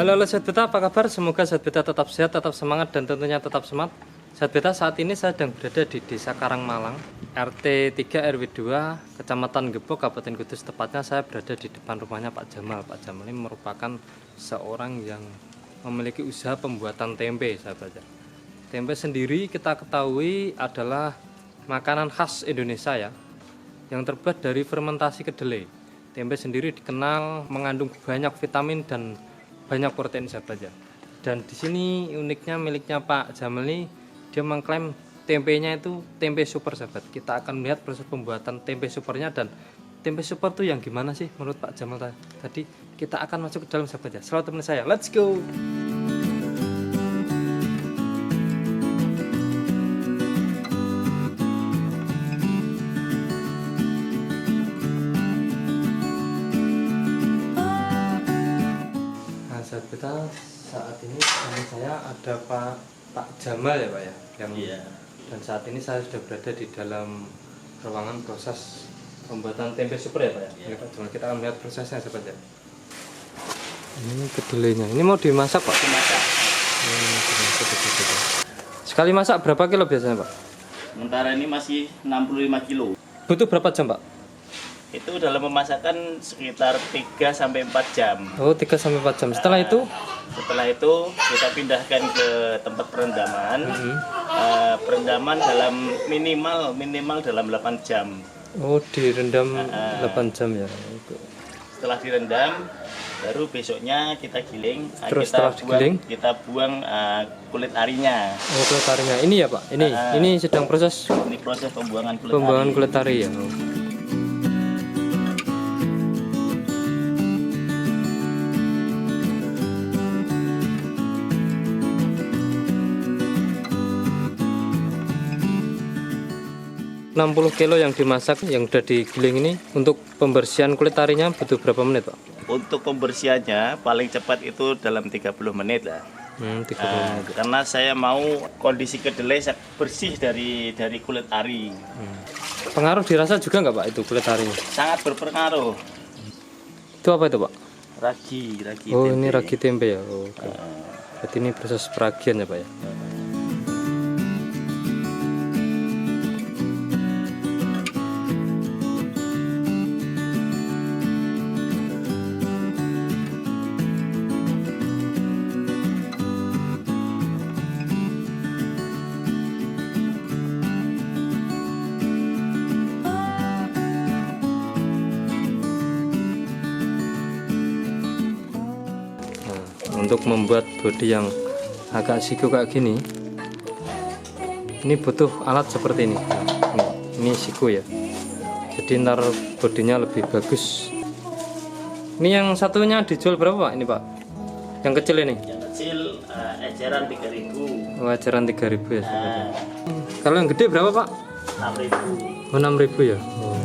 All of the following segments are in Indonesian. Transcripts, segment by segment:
Halo Sahabat Beta, apa kabar? Semoga Sahabat Beta tetap sehat, tetap semangat, dan tentunya tetap semangat. Sahabat Beta, saat ini saya sedang berada di Desa Karangmalang, RT 3 RW 2, Kecamatan Gepok, Kabupaten Kudus. Tepatnya saya berada di depan rumahnya Pak Jamal. Pak Jamal ini merupakan seorang yang memiliki usaha pembuatan tempe, sahabat. Tempe sendiri kita ketahui adalah makanan khas Indonesia ya, yang terbuat dari fermentasi kedelai. Tempe sendiri dikenal mengandung banyak vitamin dan banyak protein, sahabat ya. Dan di sini uniknya miliknya Pak Jamal ini, dia mengklaim tempenya itu tempe super, sahabat. Kita akan melihat proses pembuatan tempe supernya, dan tempe super itu yang gimana sih menurut Pak Jamal tadi. Kita akan masuk ke dalam, sahabat ya. Selamat teman saya, let's go. Kita saat ini teman saya ada Pak Jamal ya Pak ya, yang dan saat ini saya sudah berada di dalam ruangan proses pembuatan tempe super ya Pak ya. Ini Pak Jamal, kita akan melihat prosesnya sahabat ya. Ini kedelainya, ini mau dimasak Pak? Dimasak. Sekali masak berapa kilo biasanya Pak? Sementara ini masih 65 kilo. Butuh berapa jam Pak? Itu dalam memasakkan sekitar 3-4 jam. Oh, 3-4 jam. Setelah itu kita pindahkan ke tempat perendaman. Perendaman dalam minimal dalam 8 jam. Oh, direndam 8 jam ya. Setelah direndam, baru besoknya kita giling. Terus setelah digiling, kita buang kulit arinya. Oh, kulit arinya. Ini ya Pak. Ini sedang proses. Ini proses pembuangan kulit Pembuangan ari. kulit ari ya. 60 kilo yang dimasak, yang udah digiling ini, untuk pembersihan kulit arinya butuh berapa menit Pak? Untuk pembersihannya paling cepat itu dalam 30 menit lah. 30 menit. Karena saya mau kondisi kedelai bersih dari kulit ari. Pengaruh dirasa juga nggak Pak itu kulit arinya? Sangat berpengaruh. Itu apa itu Pak? Ragi Oh, tempe. ini ragi tempe ya. Oh, okay. Berarti ini proses peragian ya Pak ya? Untuk membuat bodi yang agak siku kayak gini, ini butuh alat seperti ini. Ini siku ya, jadi ntar bodinya lebih bagus. Ini yang satunya dijual berapa Pak? Ini Pak, yang kecil ini? Yang kecil eceran 3.000. Oh, eceran 3.000 ya. Kalau yang gede berapa Pak? 6.000. Oh, 6.000 ya. Oh.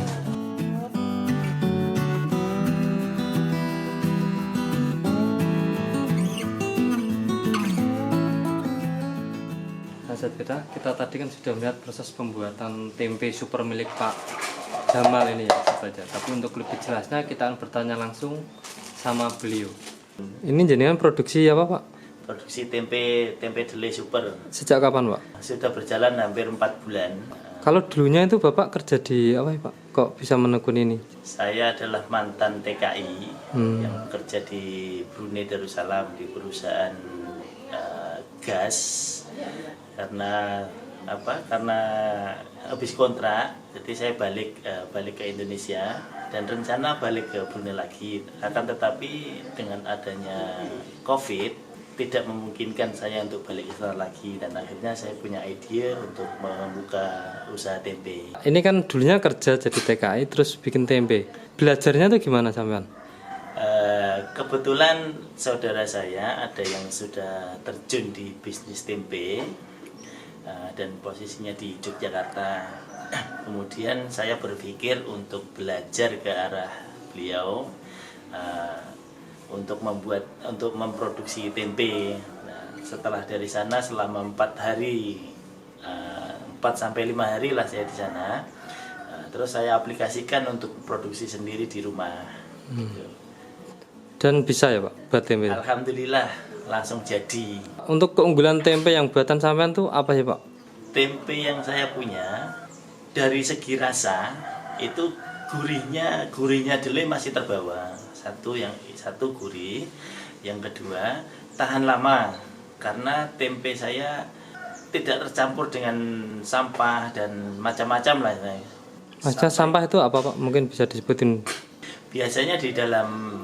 Sahabat, kita tadi kan sudah melihat proses pembuatan tempe super milik Pak Jamal ini ya sahabat. Tapi untuk lebih jelasnya kita akan bertanya langsung sama beliau. Ini jenengan produksi apa Pak? Produksi tempe delay super. Sejak kapan Pak? Sudah berjalan hampir 4 bulan. Kalau dulunya itu Bapak kerja di apa ya Pak? Kok bisa menekuni ini? Saya adalah mantan TKI yang bekerja di Brunei Darussalam di perusahaan gas. Karena habis kontrak, jadi saya balik ke Indonesia dan rencana balik ke Brunei lagi. Akan tetapi dengan adanya COVID tidak memungkinkan saya untuk balik ke sana lagi, dan akhirnya saya punya ide untuk membuka usaha tempe. Ini kan dulunya kerja jadi TKI terus bikin tempe. Belajarnya tuh gimana sampean? Kebetulan saudara saya ada yang sudah terjun di bisnis tempe dan posisinya di Yogyakarta. Kemudian saya berpikir untuk belajar ke arah beliau untuk memproduksi tempe. Nah, setelah dari sana selama 4 sampai 5 hari lah saya di sana. Terus saya aplikasikan untuk produksi sendiri di rumah. Gitu. Dan bisa ya Pak buat tempe? Alhamdulillah langsung jadi. Untuk keunggulan tempe yang buatan sampean tuh apa sih Pak? Tempe yang saya punya dari segi rasa itu gurihnya dulu masih terbawa. Satu gurih, yang kedua tahan lama karena tempe saya tidak tercampur dengan sampah dan macam-macam lah. Maksudnya sampah itu apa Pak? Mungkin bisa disebutin. Biasanya di dalam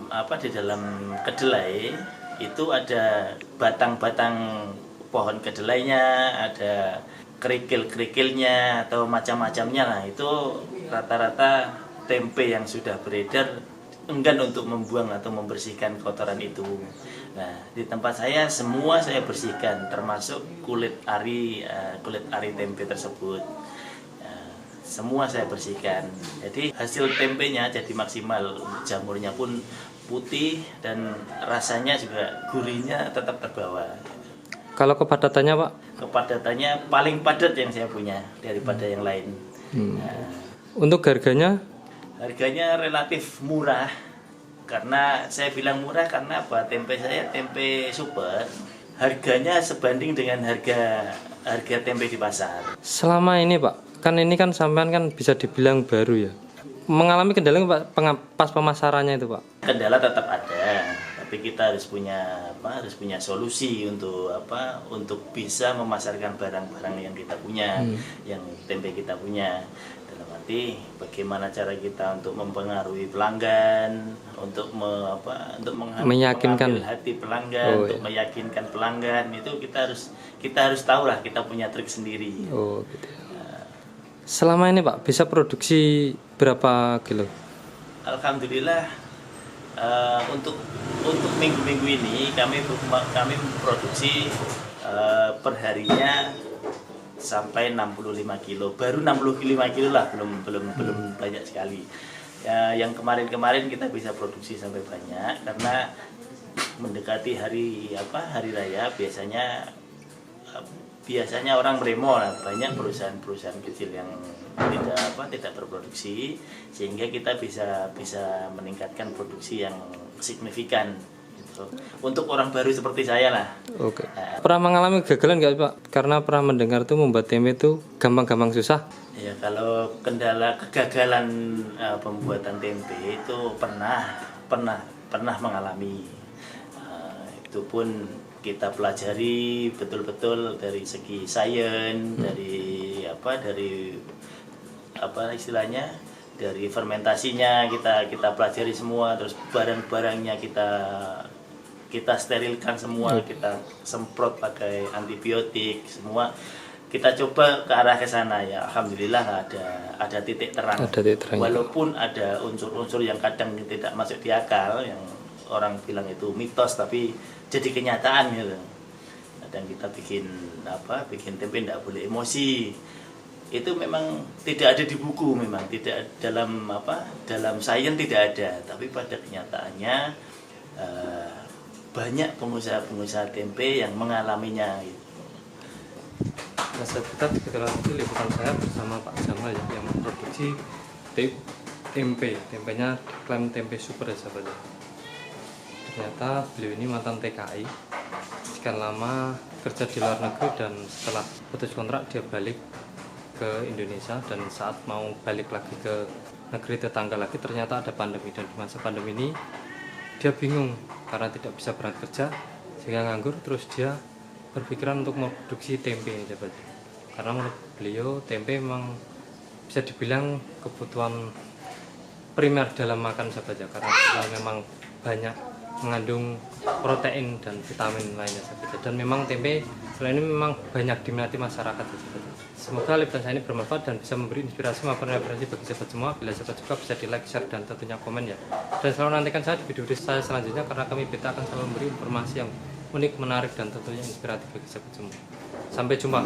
kedelai itu ada batang-batang pohon kedelainya, ada kerikil-kerikilnya atau macam-macamnya lah. Itu rata-rata tempe yang sudah beredar enggan untuk membuang atau membersihkan kotoran itu. Nah, di tempat saya semua saya bersihkan, termasuk kulit ari tempe tersebut. Semua saya bersihkan. Jadi hasil tempenya jadi maksimal. Jamurnya pun putih dan rasanya juga gurihnya tetap terbawa. Kalau kepadatannya Pak? Kepadatannya paling padat yang saya punya daripada yang lain. Nah, untuk harganya? Harganya relatif murah. Karena saya bilang murah karena apa? Tempe saya tempe super. Harganya sebanding dengan harga tempe di pasar. Selama ini Pak, kan ini kan sampean kan bisa dibilang baru ya. Mengalami kendala Pak pas pemasarannya itu Pak? Kendala tetap ada, tapi kita harus punya solusi untuk bisa memasarkan barang-barang yang kita punya, yang tempe kita punya. Dalam arti bagaimana cara kita untuk mempengaruhi pelanggan, untuk meyakinkan hati pelanggan, untuk meyakinkan pelanggan, itu kita harus tahu lah, kita punya trik sendiri. Oh gitu. Selama ini Pak bisa produksi berapa kilo? Alhamdulillah untuk minggu-minggu ini kami memproduksi perharinya sampai 65 kilo. Baru 65 kilo lah, belum banyak sekali. Yang kemarin kita bisa produksi sampai banyak karena mendekati hari raya biasanya orang beremo lah, banyak perusahaan-perusahaan kecil yang tidak berproduksi, sehingga kita bisa meningkatkan produksi yang signifikan gitu. Untuk orang baru seperti saya lah. Oke. Pernah mengalami kegagalan nggak Pak? Karena pernah mendengar tuh membuat tempe itu gampang-gampang susah. Ya, kalau kegagalan pembuatan tempe itu pernah mengalami. Itu pun kita pelajari betul-betul dari segi sains, dari istilahnya, dari fermentasinya kita pelajari semua, terus barang-barangnya kita sterilkan semua, kita semprot pakai antibiotik semua, kita coba ke arah ke sana. Ya alhamdulillah ada titik terang. Walaupun ada unsur-unsur yang kadang tidak masuk di akal, yang orang bilang itu mitos, tapi jadi kenyataan gitu. Dan kita bikin tempe tidak boleh emosi. Itu memang tidak ada di buku, memang tidak dalam sains tidak ada, tapi pada kenyataannya banyak pengusaha tempe yang mengalaminya gitu. Nah, kita liputan saya bersama Pak Jamal ya, yang memproduksi tempenya diklaim tempe super ya sahabat. Ternyata beliau ini mantan TKI, sekian lama kerja di luar negeri, dan setelah putus kontrak dia balik ke Indonesia, dan saat mau balik lagi ke negeri tetangga lagi ternyata ada pandemi, dan di masa pandemi ini dia bingung karena tidak bisa berangkat kerja sehingga nganggur. Terus dia berpikiran untuk memproduksi tempe sahabat. Karena menurut beliau tempe memang bisa dibilang kebutuhan primer dalam makan sahabat ya, karena memang banyak mengandung protein dan vitamin lainnya sahabat. Dan memang tempe selain ini memang banyak diminati masyarakat sahabat. Semoga liputan saya ini bermanfaat dan bisa memberi inspirasi maupun referensi bagi sahabat semua. Bila sahabat suka bisa di like, share, dan tentunya komen ya. Dan selalu nantikan saya di video saya selanjutnya, karena kami Beta akan selalu memberi informasi yang unik, menarik, dan tentunya inspiratif bagi sahabat semua. Sampai jumpa.